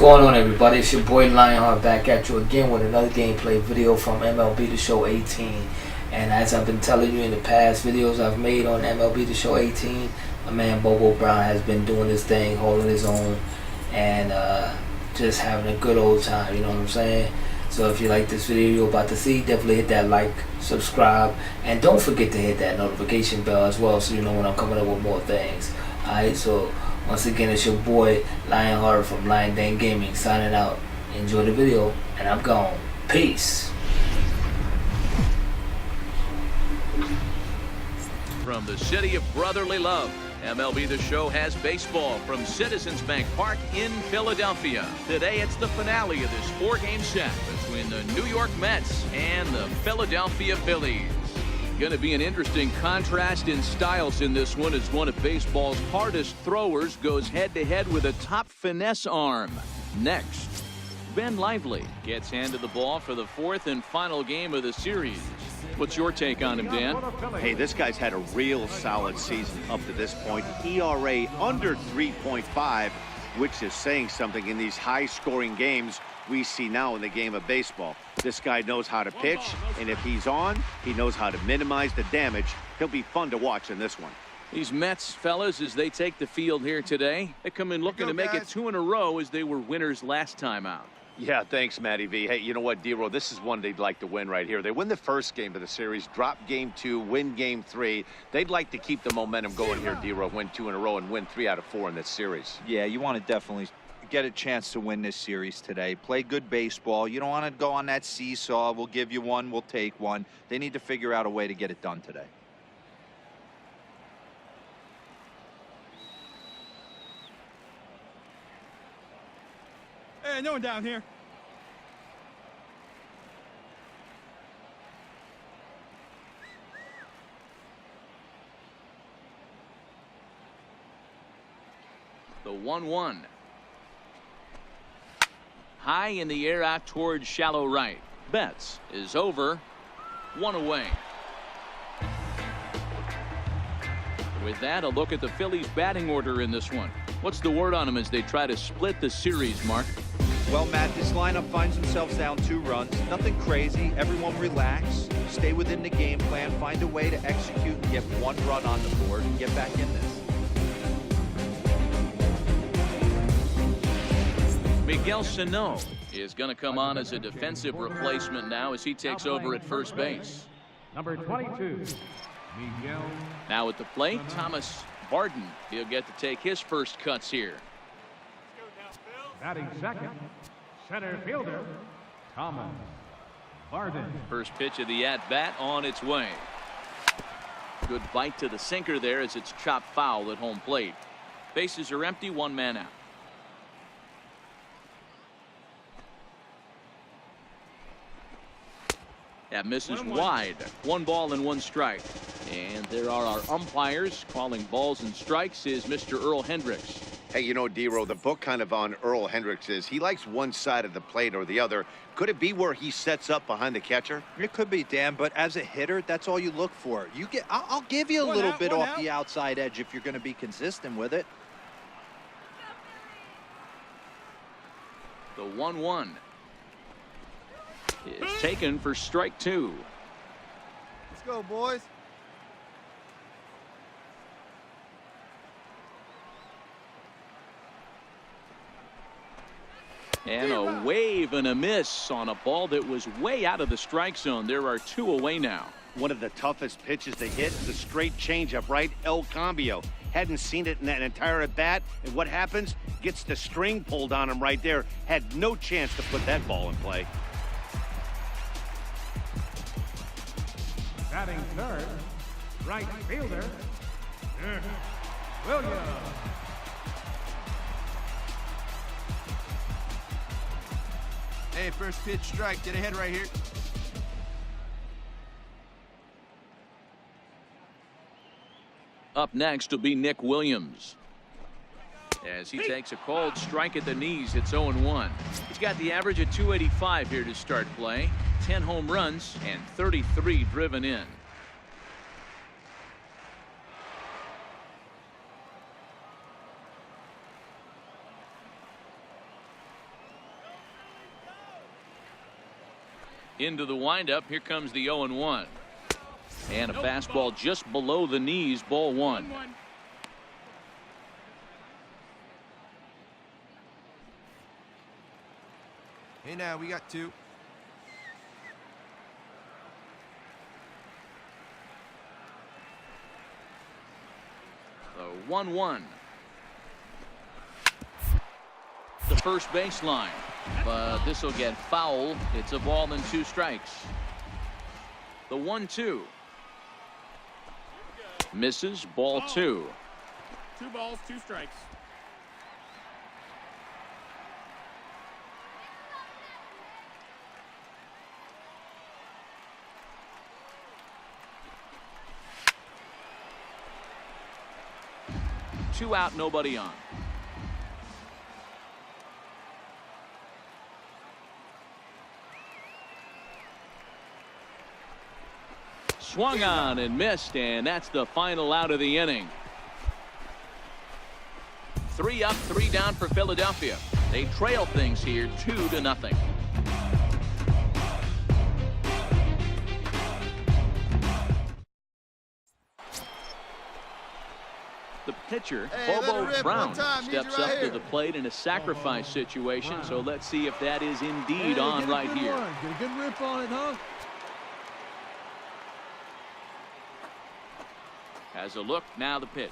going on, everybody? It's your boy Lionheart back at you again with another gameplay video from MLB The Show 18. And as I've been telling you in the past videos I've made on MLB The Show 18, my man Bobo Brown has been doing his thing, holding his own, and just having a good old time, you know what I'm saying? So if you like this video you're about to see, definitely hit that like, subscribe, and don't forget to hit that notification bell as well so you know when I'm coming up with more things. Alright, so once again, it's your boy Lionheart from Lion Dan Gaming signing out. Enjoy the video, and I'm gone. Peace. From the city of brotherly love, MLB The Show has baseball from Citizens Bank Park in Philadelphia. Today, it's the finale of this four-game set between the New York Mets and the Philadelphia Phillies. Going to be an interesting contrast in styles in this one as one of baseball's hardest throwers goes head-to-head with a top finesse arm. Next, Ben Lively gets handed the ball for the fourth and final game of the series. What's your take on him, Dan? Hey, this guy's had a real solid season up to this point. ERA under 3.5, which is saying something in these high-scoring games we see now in the game of baseball. This guy knows how to pitch, and if he's on, he knows how to minimize the damage. He'll be fun to watch in this one. These Mets, fellas, as they take the field here today, they come in looking to make it 2 in a row as they were winners last time out. Yeah, thanks, Matty V. Hey, you know what, D-Row, this is one they'd like to win right here. They win the first game of the series, drop game 2, win game 3. They'd like to keep the momentum going here, D-Row, win 2 in a row and win 3 out of 4 in this series. Yeah, you want to definitely get a chance to win this series today. Play good baseball. You don't want to go on that seesaw. We'll give you one, we'll take one. They need to figure out a way to get it done today. Hey, no one down here. The 1-1. High in the air out towards shallow right. Betts is over. 1 away. With that, a look at the Phillies' batting order in this one. What's the word on them as they try to split the series, Mark? Well, Matt, this lineup finds themselves down 2 runs. Nothing crazy. Everyone relax. Stay within the game plan. Find a way to execute and get 1 run on the board and get back in this. Miguel Sano is going to come on as a defensive replacement now as he takes over at first base. Number 22, Miguel. Now at the plate, Thomas Barden. He'll get to take his first cuts here. Batting second, center fielder, Thomas Barden. First pitch of the at-bat on its way. Good bite to the sinker there as it's chopped foul at home plate. Bases are empty, 1 man out. That misses wide. 1 ball and 1 strike. And there are our umpires calling balls and strikes is Mr. Earl Hendricks. Hey, you know, D-Row, the book kind of on Earl Hendricks is he likes one side of the plate or the other. Could it be where he sets up behind the catcher? It could be, Dan, but as a hitter, that's all you look for. I'll give you a little bit off the outside edge if you're going to be consistent with it. The 1-1 is taken for strike 2. Let's go, boys. And a wave and a miss on a ball that was way out of the strike zone. There are 2 away now. One of the toughest pitches to hit, the straight changeup, right? El Cambio. Hadn't seen it in that entire at bat. And what happens? Gets the string pulled on him right there. Had no chance to put that ball in play. Batting third, right fielder, Williams. Hey, first pitch strike. Get ahead right here. Up next will be Nick Williams. As he takes a cold strike at the knees, it's 0-1. He's got the average of 285 here to start play. 10 home runs and 33 driven in. Into the windup. Here comes the 0-1. And a fastball just below the knees. Ball one. Hey, now we got 2. The 1-1. The first baseline, but this will get foul. It's a ball and 2 strikes. The 1-2 misses. Ball 2. 2 balls, 2 strikes. Two out, nobody on. Swung on and missed, and that's the final out of the inning. 3 up, 3 down for Philadelphia. They trail things here 2-0. The pitcher, Bobo Brown, steps up to the plate in a sacrifice situation. So let's see if that is indeed on right here. Get a good rip on it, huh? Has a look, now the pitch.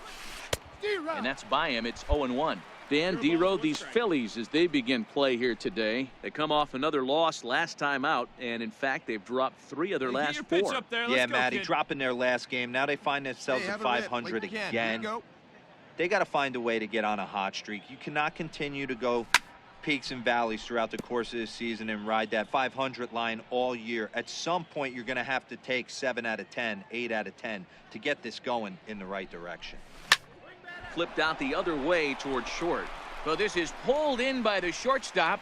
And that's by him. It's 0-1. Dan D-Row, these Phillies, as they begin play here today, they come off another loss last time out, and in fact they've dropped 3 of their last 4. Yeah, Matty, dropping their last game. Now they find themselves at 500 again. They got to find a way to get on a hot streak. You cannot continue to go peaks and valleys throughout the course of the season and ride that 500 line all year. At some point, you're going to have to take 7 out of 10, 8 out of 10 to get this going in the right direction. Flipped out the other way towards short. So this is pulled in by the shortstop.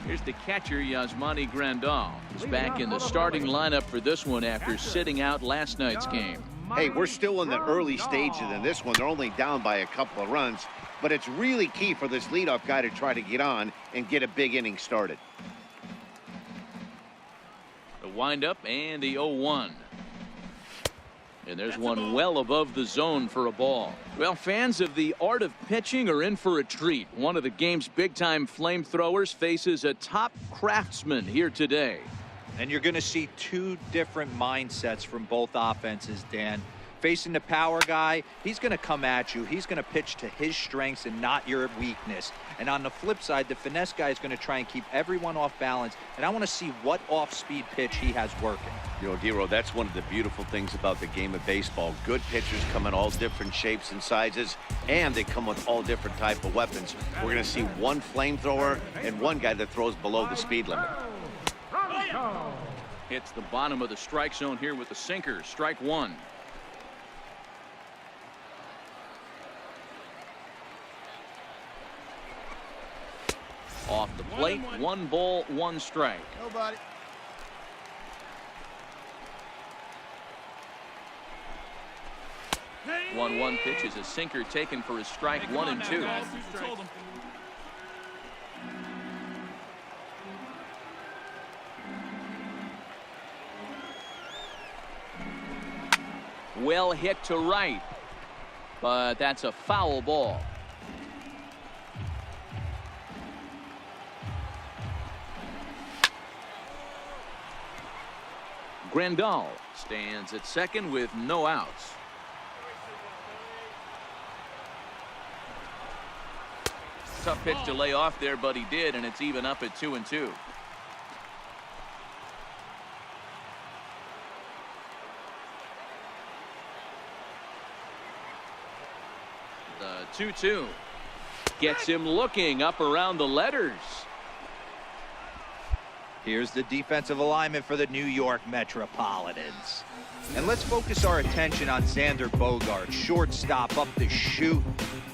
Here's the catcher, Yasmani Grandal. He's back in the starting lineup for this one after sitting out last night's game. Hey, we're still in the early stages in this one. They're only down by a couple of runs, but it's really key for this leadoff guy to try to get on and get a big inning started. The windup and the 0-1. And there's one well above the zone for a ball. Well, fans of the art of pitching are in for a treat. One of the game's big-time flamethrowers faces a top craftsman here today. And you're going to see 2 different mindsets from both offenses, Dan. Facing the power guy, he's going to come at you. He's going to pitch to his strengths and not your weakness. And on the flip side, the finesse guy is going to try and keep everyone off balance. And I want to see what off-speed pitch he has working. You know, D-Row, that's one of the beautiful things about the game of baseball. Good pitchers come in all different shapes and sizes, and they come with all different type of weapons. We're going to see one flamethrower and one guy that throws below the speed limit. Hits the bottom of the strike zone here with the sinker. Strike 1. Off the plate, 1 ball, 1 strike. Nobody. Hey. 1-1 pitch is a sinker taken for his strike 1 and 2. Well hit to right, but that's a foul ball. Grandal stands at second with no outs. Tough pitch to lay off there, but he did, and it's even up at 2-2. The 2-2 gets him looking up around the letters. Here's the defensive alignment for the New York Metropolitans. And let's focus our attention on Xander Bogaerts, shortstop up the chute.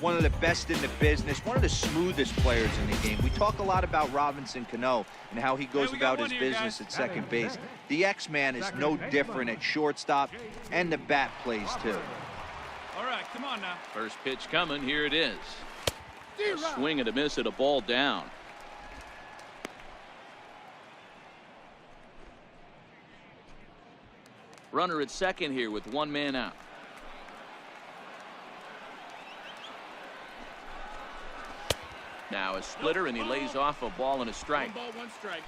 One of the best in the business, one of the smoothest players in the game. We talk a lot about Robinson Cano and how he goes about his business at second base. The X-Man is no different at shortstop, and the bat plays too. All right, come on now. First pitch coming. Here it is. A swing and a miss at a ball down. Runner at second here with one man out. Now a splitter, and he lays off a ball and a strike. 1 ball, 1 strike.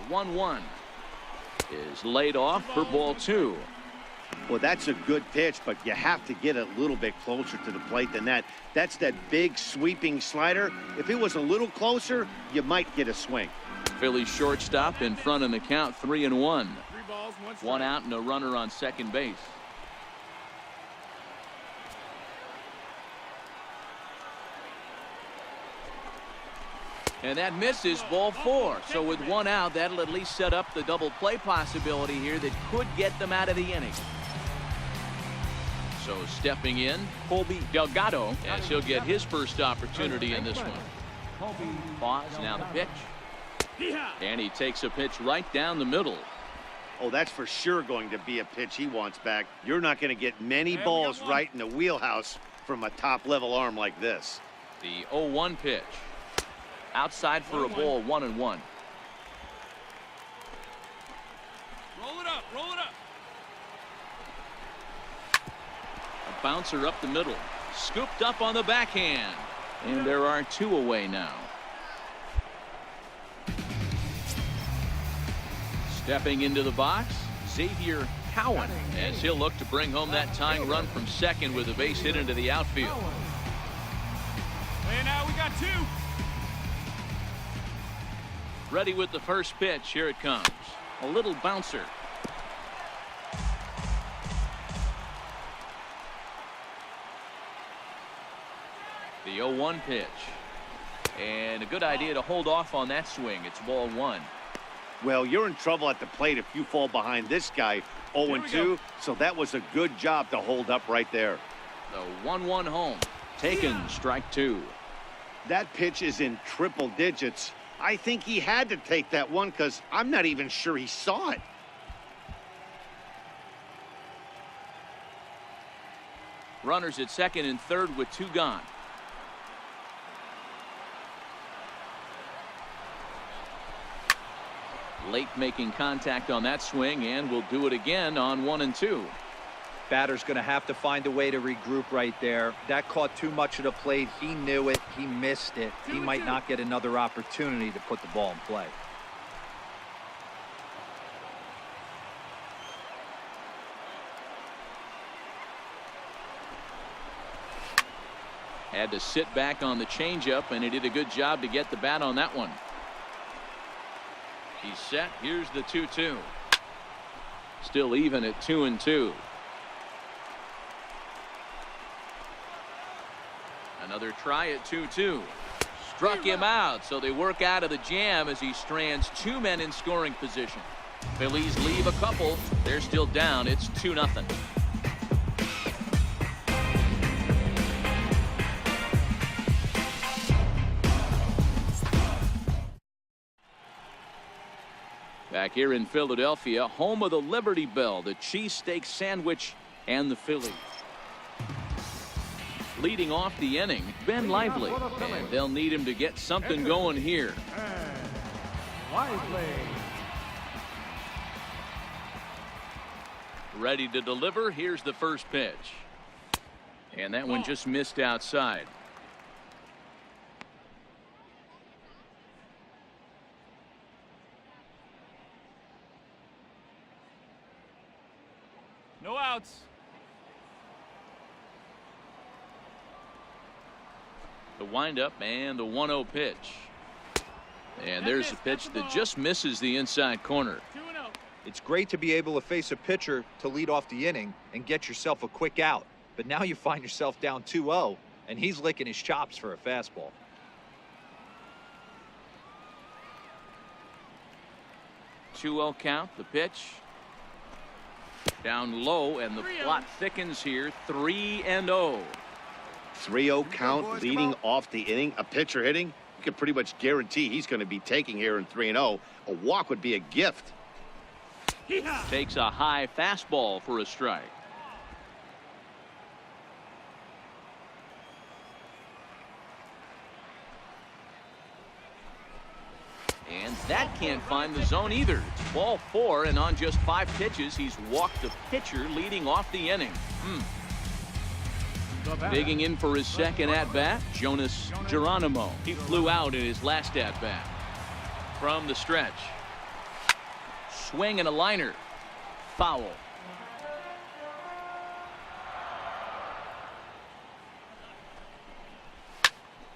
The 1-1 is laid off for ball 2. Well, that's a good pitch, but you have to get a little bit closer to the plate than that. That's that big sweeping slider. If it was a little closer, you might get a swing. Phillies shortstop in front in the count, 3-1. 3 balls, 1 strike. One out and a runner on second base. And that misses, ball 4. So with one out, that'll at least set up the double play possibility here that could get them out of the inning. So stepping in, Colby Delgado, as he'll get his first opportunity in this one. Pause, now the pitch. And he takes a pitch right down the middle. Oh, that's for sure going to be a pitch he wants back. You're not going to get many balls right in the wheelhouse from a top-level arm like this. The 0-1 pitch. Outside for a ball, 1-1. Roll it up, roll it up. A bouncer up the middle. Scooped up on the backhand. And there are 2 away now. Stepping into the box, Xavier Cowan, as he'll look to bring home that tying run from second with a base hit into the outfield. And now we got 2. Ready with the first pitch. Here it comes. A little bouncer. The 0-1 pitch. And a good idea to hold off on that swing. It's ball 1. Well, you're in trouble at the plate if you fall behind this guy 0-2. So that was a good job to hold up right there. The 1-1 home. Taken, strike 2. That pitch is in triple digits. I think he had to take that one because I'm not even sure he saw it. Runners at second and third with 2 gone. Late making contact on that swing, and will do it again on 1 and 2. Batter's going to have to find a way to regroup right there. That caught too much of the plate. He knew it. He missed it. He might not get another opportunity to put the ball in play. Had to sit back on the changeup, and he did a good job to get the bat on that one. He's set. Here's the 2-2. Still even at 2 and 2. Another try at 2-2. Struck him out, so they work out of the jam as he strands 2 men in scoring position. Phillies leave a couple. They're still down. It's 2-0. Back here in Philadelphia, home of the Liberty Bell, the cheesesteak sandwich, and the Phillies. Leading off the inning, Ben Lively, and they'll need him to get something going here. Lively. Ready to deliver. Here's the first pitch. And that one just missed outside. No outs. The windup and the 1-0 pitch. And there's a pitch that just misses the inside corner. 2-0. It's great to be able to face a pitcher to lead off the inning and get yourself a quick out. But now you find yourself down 2-0, and he's licking his chops for a fastball. Two-0 count. The pitch. Down low, and the plot thickens here. 3-0. 3-0 count, leading off the inning. A pitcher hitting, you can pretty much guarantee he's going to be taking here in 3-0. A walk would be a gift. Takes a high fastball for a strike. And that can't find the zone either. It's ball 4, and on just 5 pitches, he's walked the pitcher leading off the inning. Digging in for his second at-bat, Jonas Geronimo. He flew out in his last at-bat. From the stretch. Swing and a liner. Foul.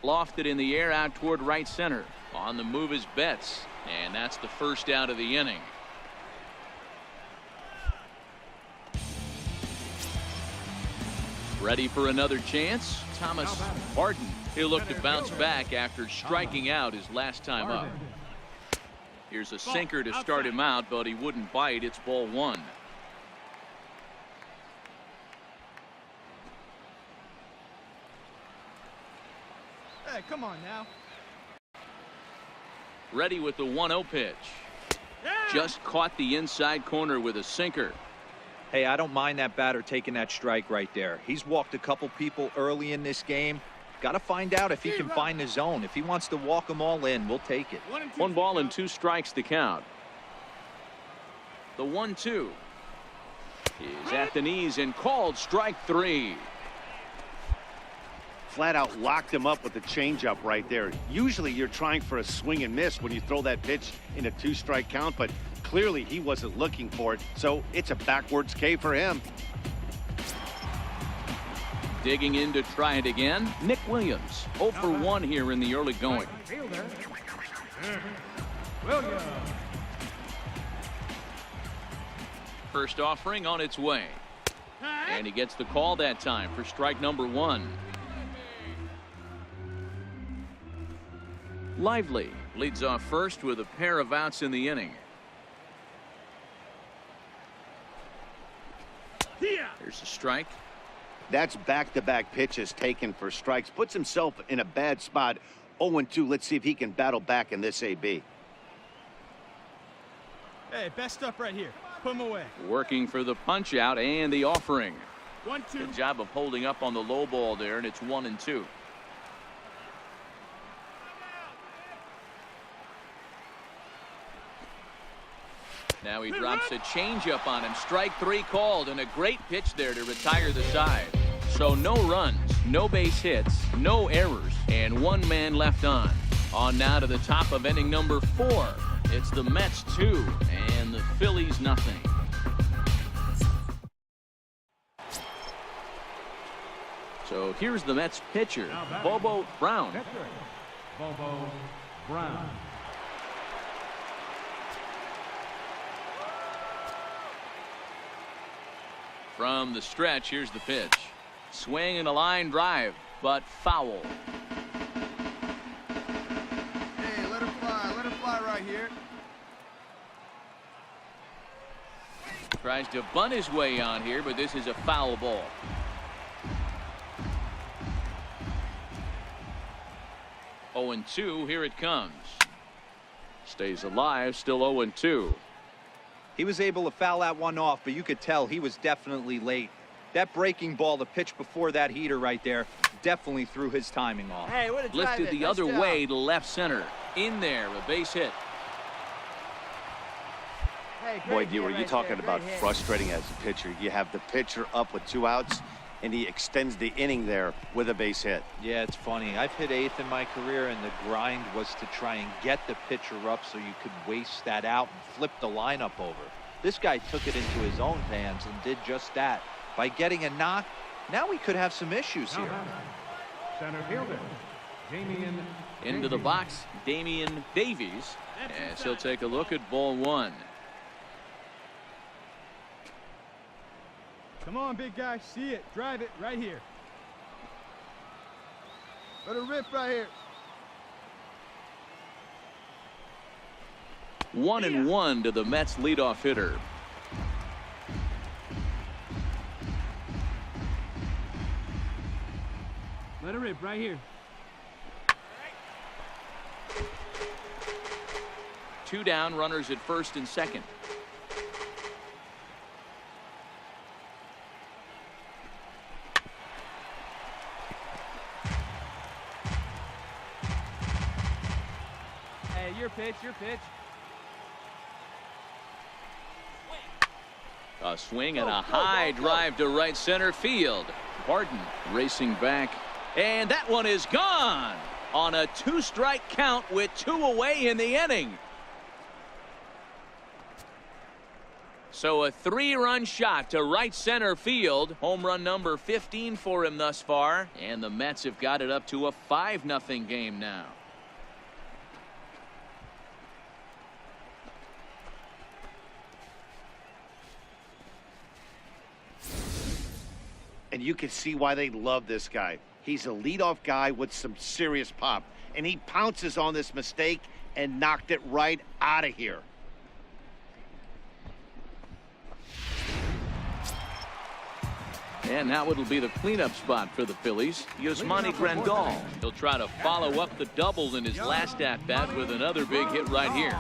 Lofted in the air out toward right center. On the move is Betts, and that's the first out of the inning. Ready for another chance? Thomas Barton. He'll look to bounce back after striking out his last time up. Here's a sinker to start him out, but he wouldn't bite. It's ball 1. Hey, come on now. Ready with the 1-0 pitch. Just caught the inside corner with a sinker. Hey, I don't mind that batter taking that strike right there. He's walked a couple people early in this game. Got to find out if he can find the zone. If he wants to walk them all in, we'll take it. 1 ball and 2 strikes to count. The 1-2 is at the knees and called strike 3. Flat out locked him up with the changeup right there. Usually you're trying for a swing and miss when you throw that pitch in a 2-strike count, but clearly he wasn't looking for it, so it's a backwards K for him. Digging in to try it again, Nick Williams. 0 for 1 here in the early going. Fielder, Williams. First offering on its way. And he gets the call that time for strike number 1. Lively leads off first with a pair of outs in the inning. Here's a strike. That's back-to-back pitches taken for strikes. Puts himself in a bad spot. 0-2. Let's see if he can battle back in this AB. Hey, best stuff right here. Put him away. Working for the punch out and the offering. 1-2. Good job of holding up on the low ball there, and it's 1-2. Now he drops a changeup on him. Strike 3 called, and a great pitch there to retire the side. So no runs, no base hits, no errors, and 1 man left on. On now to the top of inning number 4. It's the Mets 2 and the Phillies nothing. So here's the Mets pitcher, Bobo Brown. Pitcher, Bobo Brown. From the stretch, here's the pitch. Swing and a line drive, but foul. Hey, let her fly right here. Tries to bunt his way on here, but this is a foul ball. Oh, 0-2, here it comes. Stays alive, still 0-2. He was able to foul that one off, but you could tell he was definitely late. That breaking ball, the pitch before that heater right there, definitely threw his timing off. Hey, what a drive. Lifted the other way to left center. In there, a base hit. Hey, Boy, you're talking about frustrating as a pitcher. You have the pitcher up with 2 outs, and he extends the inning there with a base hit. Yeah, it's funny. I've hit 8th in my career, and the grind was to try and get the pitcher up so you could waste that out and flip the lineup over. This guy took it into his own hands and did just that. By getting a knock, now we could have some issues here. Center fielder, Damian. Into the box, Damian Davies. As he'll take a look at ball 1. Come on, big guy. See it. Drive it right here. Let her rip right here. 1-1 to the Mets leadoff hitter. Let her rip right here. 2 down, runners at first and second. your pitch, your pitch. A swing and a high drive to right center field. Barton racing back, and that one is gone on a 2-strike count with 2 away in the inning. So a 3-run shot to right center field. Home run number 15 for him thus far, and the Mets have got it up to a 5-0 game now. And you can see why they love this guy. He's a leadoff guy with some serious pop, and he pounces on this mistake and knocked it right out of here. And now it'll be the cleanup spot for the Phillies. Yasmani Grandal. He'll try to follow up the double in his last at-bat with another big hit right here.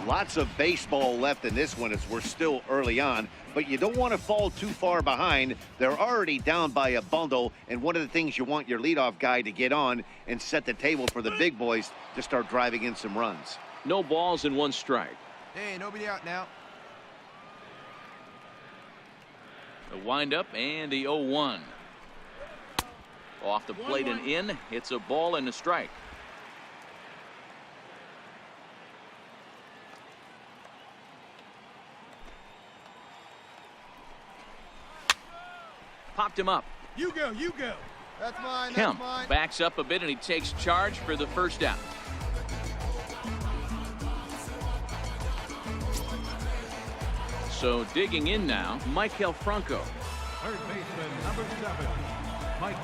Lots of baseball left in this one as we're still early on, but you don't want to fall too far behind. They're already down by a bundle, and one of the things you want your leadoff guy to get on and set the table for the big boys to start driving in some runs. No balls and 1 strike. Hey, nobody out now. The windup and the 0-1. Off the plate and in. It's a ball and a strike. Popped him up. You go, you go. That's mine, Kemp that's mine. backs up a bit and he takes charge for the first out. So digging in now, Michael Franco. Third baseman, number 7, Michael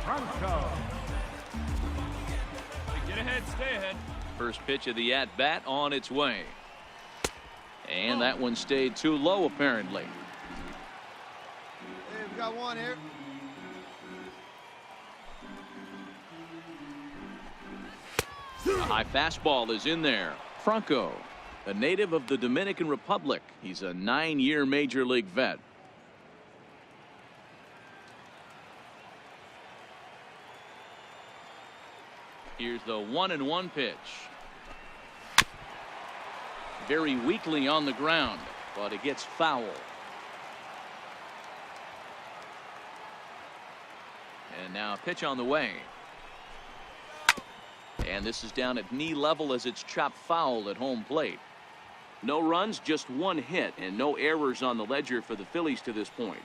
Franco. Get ahead, stay ahead. First pitch of the at-bat on its way. And that one stayed too low, apparently. Hey, we got one here. A high fastball is in there. Franco, a native of the Dominican Republic. He's a 9-year major league vet. Here's the 1-1 pitch. Very weakly on the ground, but it gets foul. And now a pitch on the way. And this is down at knee level as it's chopped foul at home plate. No runs, just 1 hit, and no errors on the ledger for the Phillies to this point.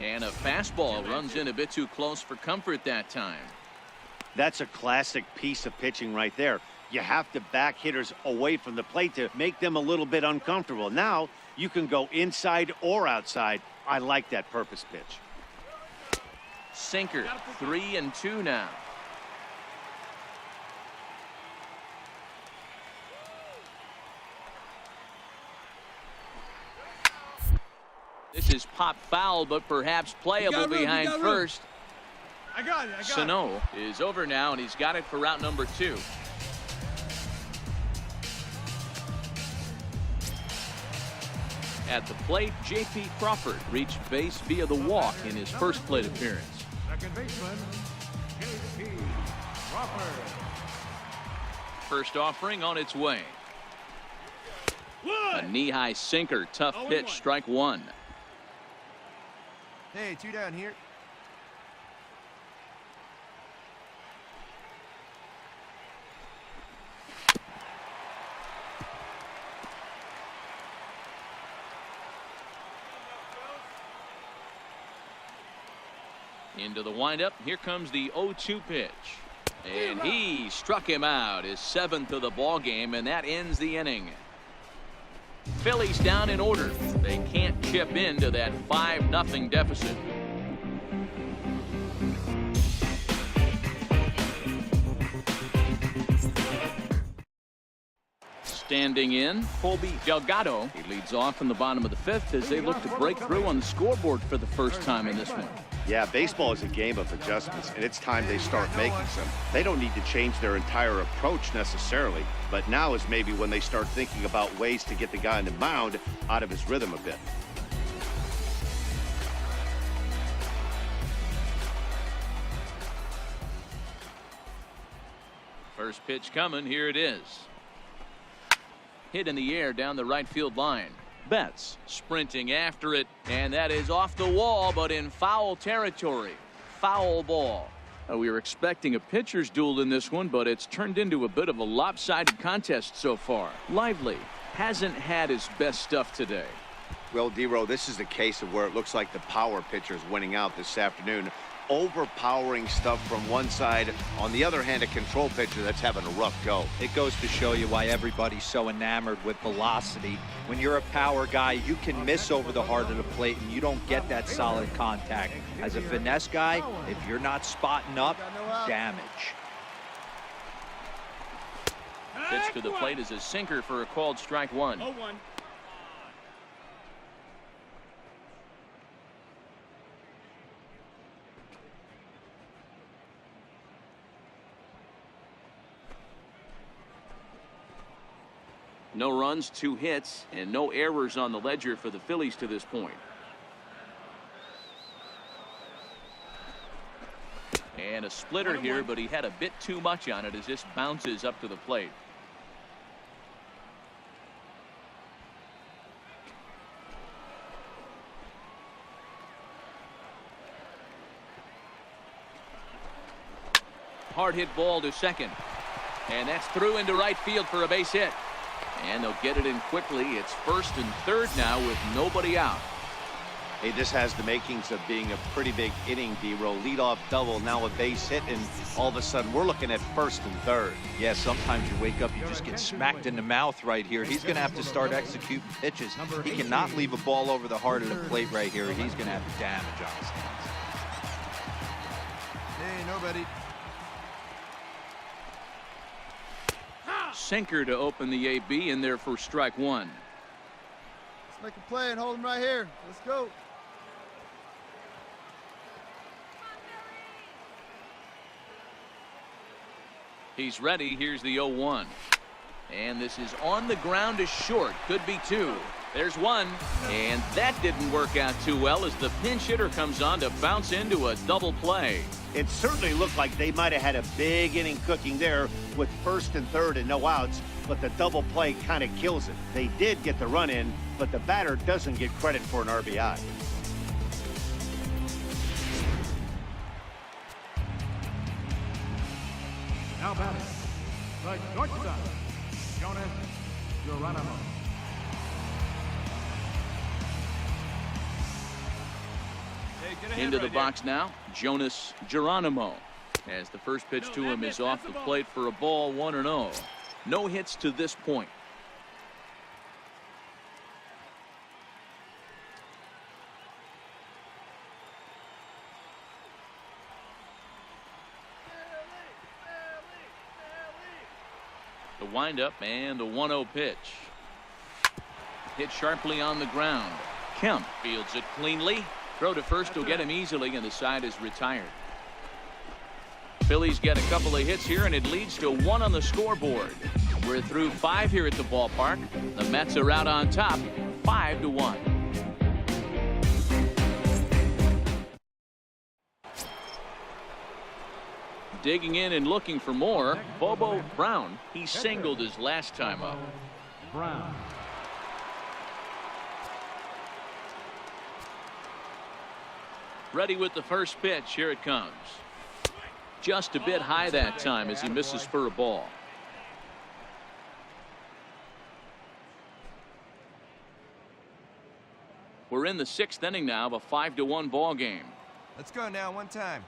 And a fastball runs in a bit too close for comfort that time. That's a classic piece of pitching right there. You have to back hitters away from the plate to make them a little bit uncomfortable. Now you can go inside or outside. I like that purpose pitch. Sinker, 3-2 now. This is pop foul, but perhaps playable behind first. I got it. Sano is over now, and he's got it for route number 2. At the plate, J.P. Crawford reached base via the walk in his first plate appearance. Second baseman, J.P. Crawford. First offering on its way. A knee-high sinker, tough pitch, strike 1. Hey, 2 down here. Into the windup. Here comes the 0-2 pitch. And he struck him out, his 7th of the ball game, and that ends the inning. Phillies down in order. They can't chip into that 5-0 deficit. Standing in, Colby Delgado. He leads off in the bottom of the 5th as they look to break through on the scoreboard for the first time in this one. Yeah, baseball is a game of adjustments, and it's time they start making some. They don't need to change their entire approach necessarily, but now is maybe when they start thinking about ways to get the guy on the mound out of his rhythm a bit. First pitch coming. Here it is. Hit in the air down the right field line. Betts sprinting after it, and that is off the wall, but in foul territory. Foul ball. We were expecting a pitcher's duel in this one, but it's turned into a bit of a lopsided contest so far. Lively hasn't had his best stuff today. Well, D-Row, this is the case of where it looks like the power pitcher is winning out this afternoon. Overpowering stuff from one side. On the other hand, a control pitcher that's having a rough go. It goes to show you why everybody's so enamored with velocity. When you're a power guy, you can miss over the heart of the plate and you don't get that solid contact. As a finesse guy, if you're not spotting up, damage. Pitch to the plate is a sinker for a called strike one. 0-1. No runs, 2 hits, and no errors on the ledger for the Phillies to this point. And a splitter here, but he had a bit too much on it as this bounces up to the plate. Hard hit ball to second. And that's through into right field for a base hit. And they'll get it in quickly. It's first and third now with nobody out. Hey, this has the makings of being a pretty big inning, D-Row. Leadoff double, now a base hit, and all of a sudden we're looking at first and third. Yeah, sometimes you wake up, you just get smacked in the mouth right here. He's going to have to start executing pitches. He cannot leave a ball over the heart of the plate right here. He's going to have damage on his hands. Hey, nobody. Sinker to open the AB in there for strike one. Let's make a play and hold him right here. Let's go. He's ready. Here's the 0-1. And this is on the ground to short. Could be 2. There's 1. And that didn't work out too well as the pinch hitter comes on to bounce into a double play. It certainly looked like they might have had a big inning cooking there with first and third and no outs, but the double play kind of kills it. They did get the run in, but the batter doesn't get credit for an RBI. Now batting, the shortstop, Jonas Geronimo. Hey, get ahead Into the right box now, Jonas Geronimo. As the first pitch to him is off the plate for a ball, 1-0. No hits to this point. The windup and the 1-0 pitch. Hit sharply on the ground. Kemp fields it cleanly. Throw to first will get him easily, and the side is retired. Phillies get a couple of hits here, and it leads to 1 on the scoreboard. We're through 5 here at the ballpark. The Mets are out on top, 5-1. Digging in and looking for more, Bobo Brown. He singled his last time up. Brown. Ready with the first pitch. Here it comes. Just a bit high that time as he misses for a ball. We're in the 6th inning now of a 5-1 ball game. Let's go now, one time.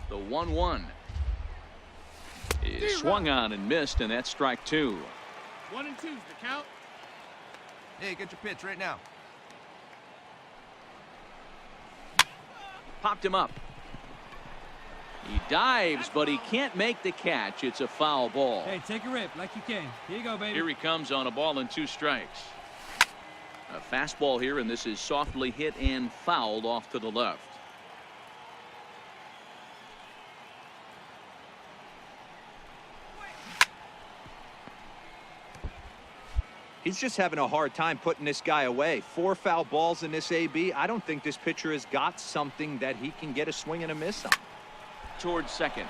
The 1-1 is swung on and missed, and that's strike 2. 1 and 2's the count. Hey, get your pitch right now. Popped him up. He dives, but he can't make the catch. It's a foul ball. Hey, take a rip like you can. Here you go, baby. Here he comes on a ball and 2 strikes. A fastball here, and this is softly hit and fouled off to the left. He's He's just having a hard time putting this guy away. 4 foul balls in this AB. I don't think this pitcher has got something that he can get a swing and a miss on. Towards second.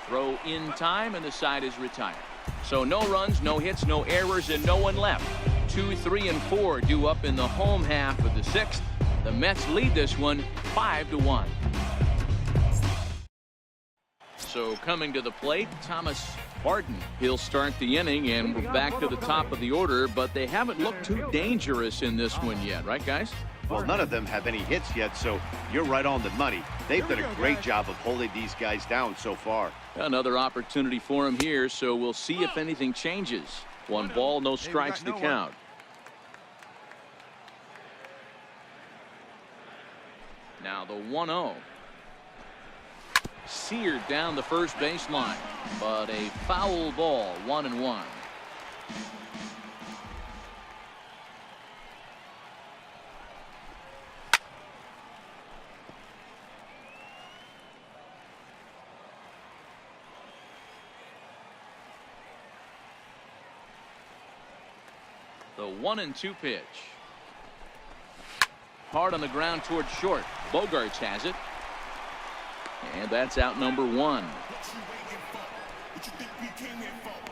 Throw in time, and the side is retired. So no runs, no hits, no errors, and no one left. 2, 3, and 4 due up in the home half of the 6th. The Mets lead this one 5-1. So coming to the plate, Thomas Barton. He'll start the inning, and we're back to the top of the order, but they haven't looked too dangerous in this one yet, right, guys? Well, none of them have any hits yet, so you're right on the money. They've done a great job of holding these guys down so far. Another opportunity for him here, so we'll see if anything changes. 1 ball, no strikes to count. Now the 1-0. Seared down the first baseline, but a foul ball, 1-1. The 1-2 pitch. Hard on the ground towards short. Bogarts has it. And that's out number 1.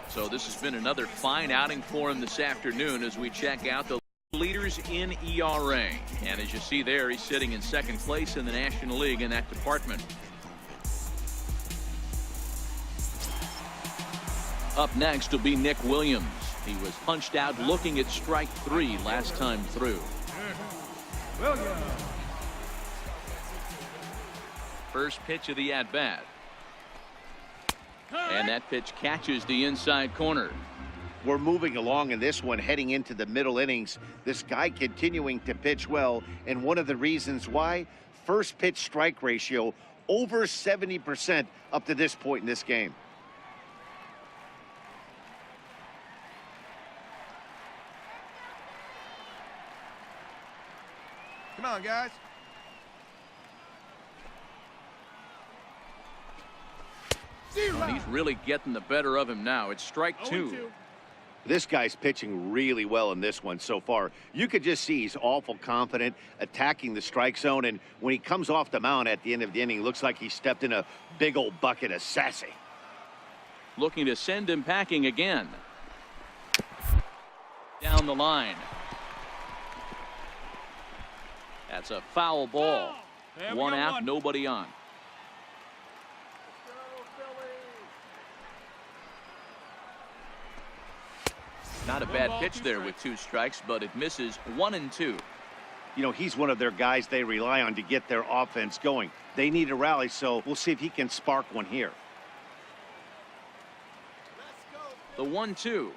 So this has been another fine outing for him this afternoon as we check out the leaders in ERA. And as you see there, he's sitting in 2nd place in the National League in that department. Up next will be Nick Williams. He was punched out looking at strike 3 last time through. Williams. First pitch of the at-bat. And that pitch catches the inside corner. We're moving along in this one, heading into the middle innings. This guy continuing to pitch well, and one of the reasons why, first pitch strike ratio over 70% up to this point in this game. Come on, guys. And he's really getting the better of him now. It's strike 2. This guy's pitching really well in this one so far. You could just see he's awful confident attacking the strike zone, and when he comes off the mound at the end of the inning, looks like he stepped in a big old bucket of sassy. Looking to send him packing again. Down the line. That's a foul ball. 1 out, nobody on. Not a bad pitch there with 2 strikes, but it misses. 1-2. You know, he's one of their guys they rely on to get their offense going. They need a rally, so we'll see if he can spark one here. The 1-2.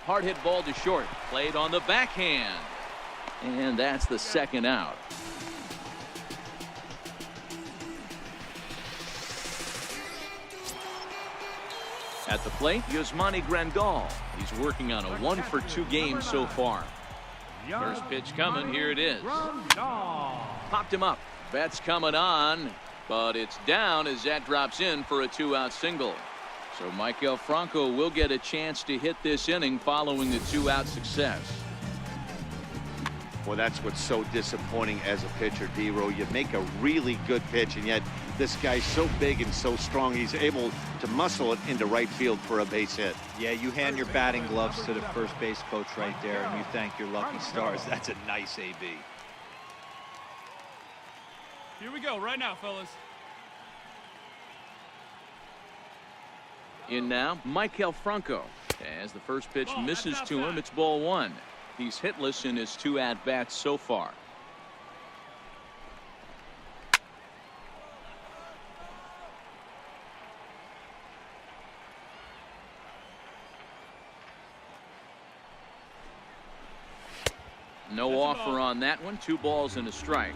Hard hit ball to short. Played on the backhand. And that's the 2nd out. At the plate, Yasmani Grandal. He's working on a 1-for-2 game so far. First pitch coming. Here it is. Popped him up. Bet's coming on, but it's down as that drops in for a 2-out single. So Michael Franco will get a chance to hit this inning following the 2-out success. Well, that's what's so disappointing as a pitcher, D-Row. You make a really good pitch, and yet this guy's so big and so strong, he's able to muscle it into right field for a base hit. Yeah, you hand your batting gloves to the first base coach right there, and you thank your lucky stars. That's a nice AB. Here we go, right now, fellas. In now, Michael Franco. As the first pitch misses to him, it's ball 1. He's hitless in his 2 at-bats so far. No offer on that one. 2 balls and a strike.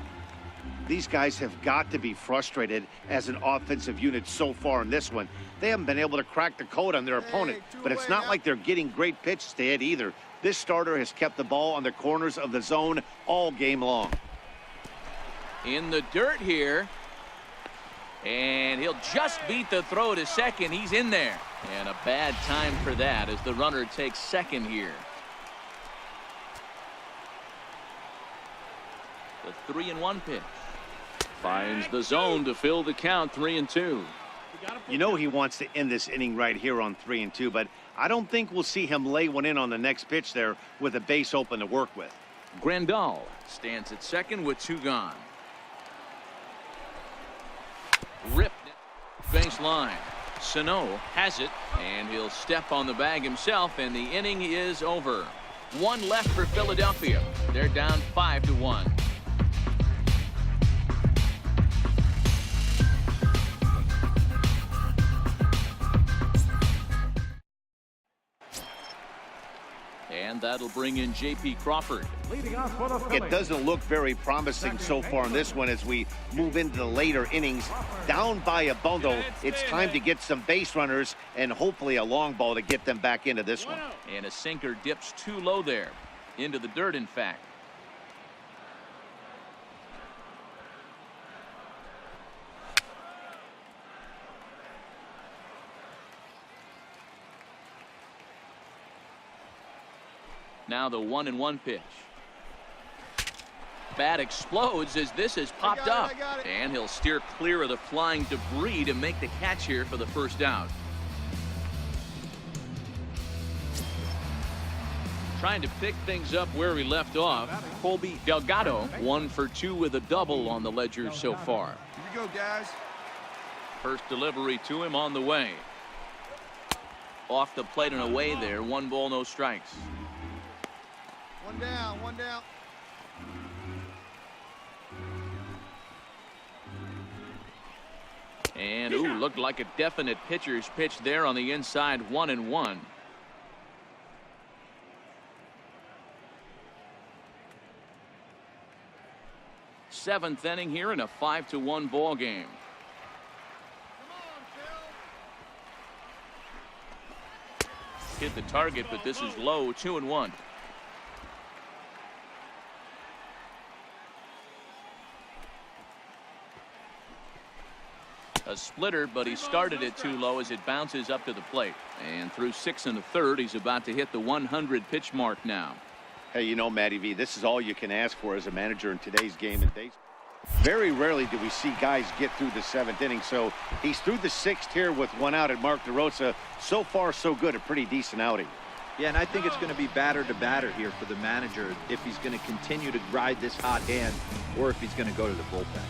These guys have got to be frustrated as an offensive unit so far in this one. They haven't been able to crack the code on their opponent, but it's not like they're getting great pitches to hit either. This starter has kept the ball on the corners of the zone all game long. In the dirt here. And he'll just beat the throw to second. He's in there. And a bad time for that as the runner takes second here. The 3-1 pitch. Finds the zone to fill the count, 3-2. You know he wants to end this inning right here on 3-2, but I don't think we'll see him lay one in on the next pitch there with a base open to work with. Grandal stands at second with 2 gone. Ripped baseline. Sano has it, and he'll step on the bag himself, and the inning is over. 1 left for Philadelphia. They're down 5-1. And that'll bring in J.P. Crawford. It doesn't look very promising so far in this one as we move into the later innings. Down by a bundle, it's time to get some base runners and hopefully a long ball to get them back into this one. And a sinker dips too low there. Into the dirt, in fact. Now the 1-1 pitch. Bat explodes as this has popped up. And he'll steer clear of the flying debris to make the catch here for the first out. Trying to pick things up where he left off. Colby Delgado 1 for 2 with a double on the ledger so far. Here we go, guys. First delivery to him on the way. Off the plate and away there. 1 ball, no strikes. One down, one down. And ooh, looked like a definite pitcher's pitch there on the inside. 1-1. Seventh inning here in a 5-1 ball game. Hit the target, but this is low. 2-1. A splitter, but he started it too low as it bounces up to the plate. And through 6 1/3, he's about to hit the 100 pitch mark now. Hey, you know, Matty V, this is all you can ask for as a manager in today's game. And very rarely do we see guys get through the 7th inning. So he's through the 6th here with 1 out at Mark DeRosa. So far, so good. A pretty decent outing. Yeah, and I think it's going to be batter to batter here for the manager if he's going to continue to ride this hot hand or if he's going to go to the bullpen.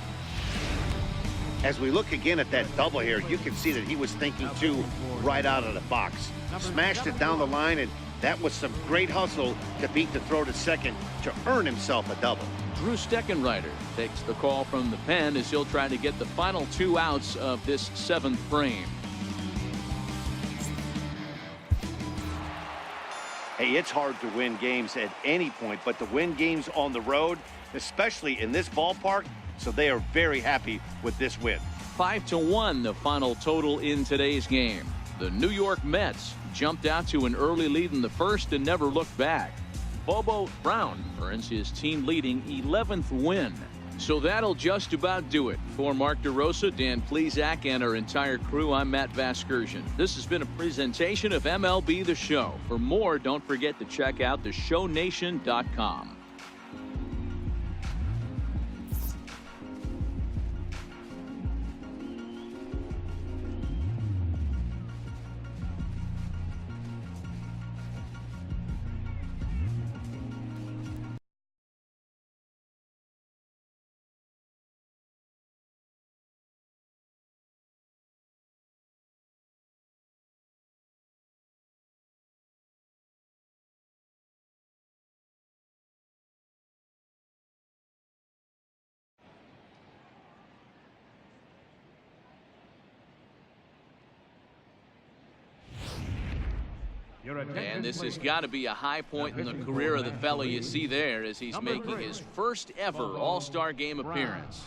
As we look again at that double here, you can see that he was thinking too right out of the box. Smashed it down the line, and that was some great hustle to beat the throw to second to earn himself a double. Drew Steckenrider takes the call from the pen as he'll try to get the final 2 outs of this 7th frame. Hey, it's hard to win games at any point, but to win games on the road, especially in this ballpark, so they are very happy with this win. 5-1 the final total in today's game. The New York Mets jumped out to an early lead in the first and never looked back. Bobo Brown earns his team leading 11th win. So that'll just about do it. For Mark DeRosa, Dan Plesac, and our entire crew, I'm Matt Vasgersian. This has been a presentation of MLB The Show. For more, don't forget to check out theshownation.com. And this has got to be a high point in the career of the fella you see there as he's making his first ever All-Star Game appearance.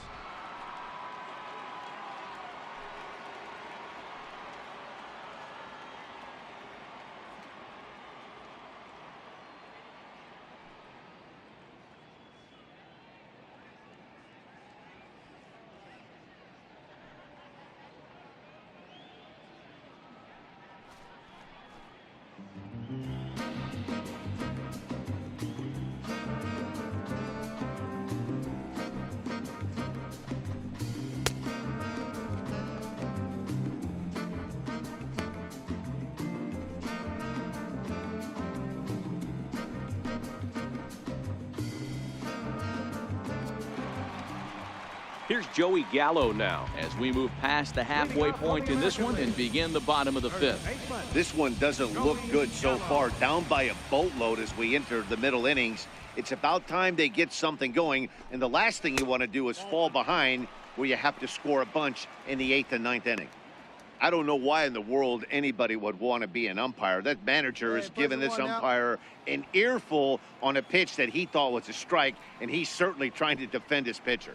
Here's Joey Gallo now as we move past the halfway point in this one and begin the bottom of the fifth. This one doesn't look good so far. Down by a boatload as we enter the middle innings. It's about time they get something going, and the last thing you want to do is fall behind where you have to score a bunch in the 8th and 9th inning. I don't know why in the world anybody would want to be an umpire. That manager has given this umpire an earful on a pitch that he thought was a strike, and he's certainly trying to defend his pitcher.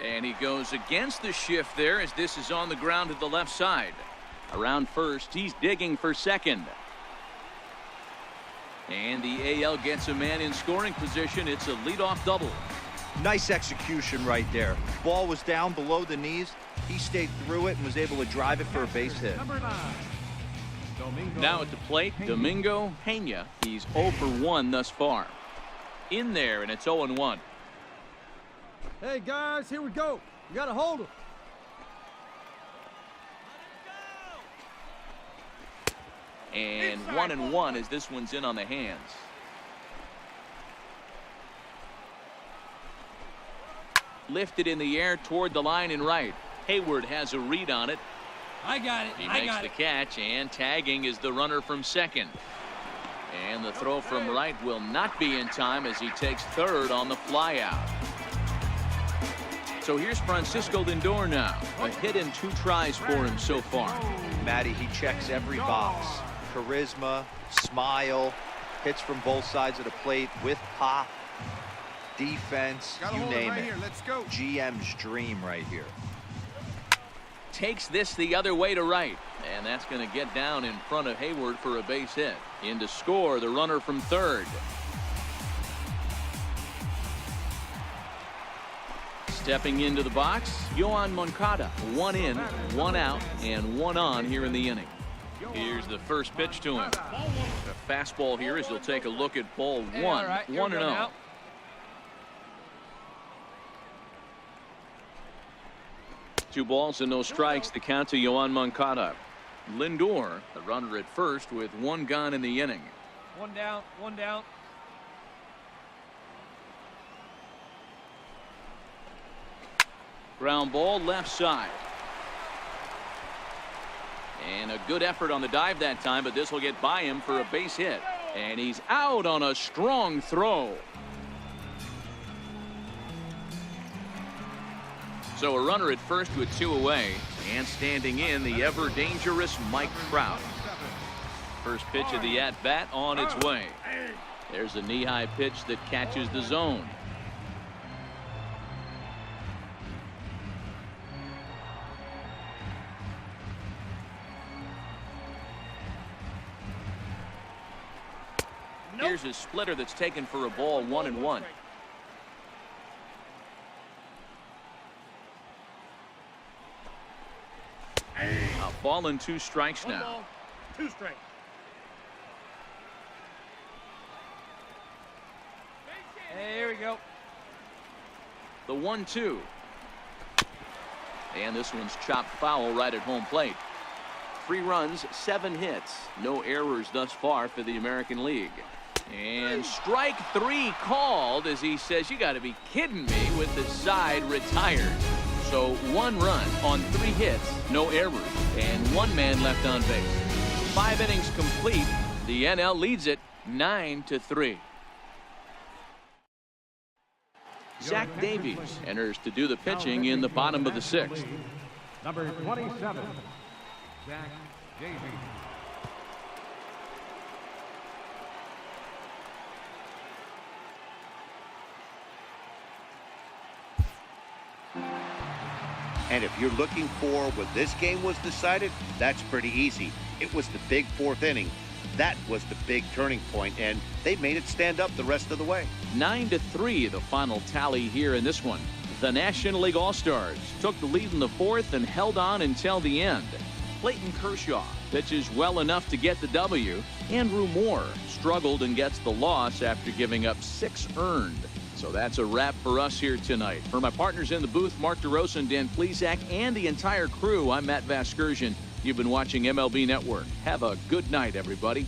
And he goes against the shift there as this is on the ground to the left side. Around first, he's digging for second. And the AL gets a man in scoring position. It's a leadoff double. Nice execution right there. Ball was down below the knees. He stayed through it and was able to drive it for a base hit. Now at the plate, Domingo Pena. He's 0 for 1 thus far. In there, and it's 0-1. Hey, guys, here we go. You got to hold him. And 1-1 as this one's in on the hands. Lifted in the air toward the line and right. Hayward has a read on it. I got it. He makes the catch, and tagging is the runner from second. And the throw from right will not be in time as he takes third on the flyout. So here's Francisco Lindor now. A hit and 2 tries for him so far. Matty, he checks every box. Charisma, smile, hits from both sides of the plate with pop, defense, you name it. Let's go. GM's dream right here. Takes this the other way to right, and that's going to get down in front of Hayward for a base hit. In to score, the runner from third. Stepping into the box, Yoan Moncada. 1 in, 1 out, and 1 on here in the inning. Here's the first pitch to him. A fastball here as he'll take a look at ball 1. 1-0. Two balls and no strikes. The count to Yoan Moncada. Lindor, the runner at first, with 1 gone in the inning. 1 down, 1 down. Ground ball left side. And a good effort on the dive that time, but this will get by him for a base hit. And he's out on a strong throw. So a runner at first with 2 away, and standing in the ever dangerous Mike Trout. First pitch of the at-bat on its way. There's a knee-high pitch that catches the zone. Here's a splitter that's taken for a ball. 1-1. A ball and 2 strikes now. 1 ball, 2 strikes. Hey, here we go. The 1-2. And this one's chopped foul right at home plate. 3 runs, 7 hits. No errors thus far for the American League. And strike 3 called as he says, you got to be kidding me, with the side retired. So 1 run on 3 hits, no errors, and 1 man left on base. 5 innings complete. The NL leads it 9-3. Zach Davies enters to do the pitching in the bottom of the 6th. Number 27, Zach Davies. And if you're looking for when this game was decided, that's pretty easy. It was the big 4th inning. That was the big turning point, and they made it stand up the rest of the way. 9-3 the final tally here in this one. The National League All-Stars took the lead in the 4th and held on until the end. Clayton Kershaw pitches well enough to get the W. Andrew Moore struggled and gets the loss after giving up 6 earned. So that's a wrap for us here tonight. For my partners in the booth, Mark DeRosa and Dan Plesac, and the entire crew, I'm Matt Vasgersian. You've been watching MLB Network. Have a good night, everybody.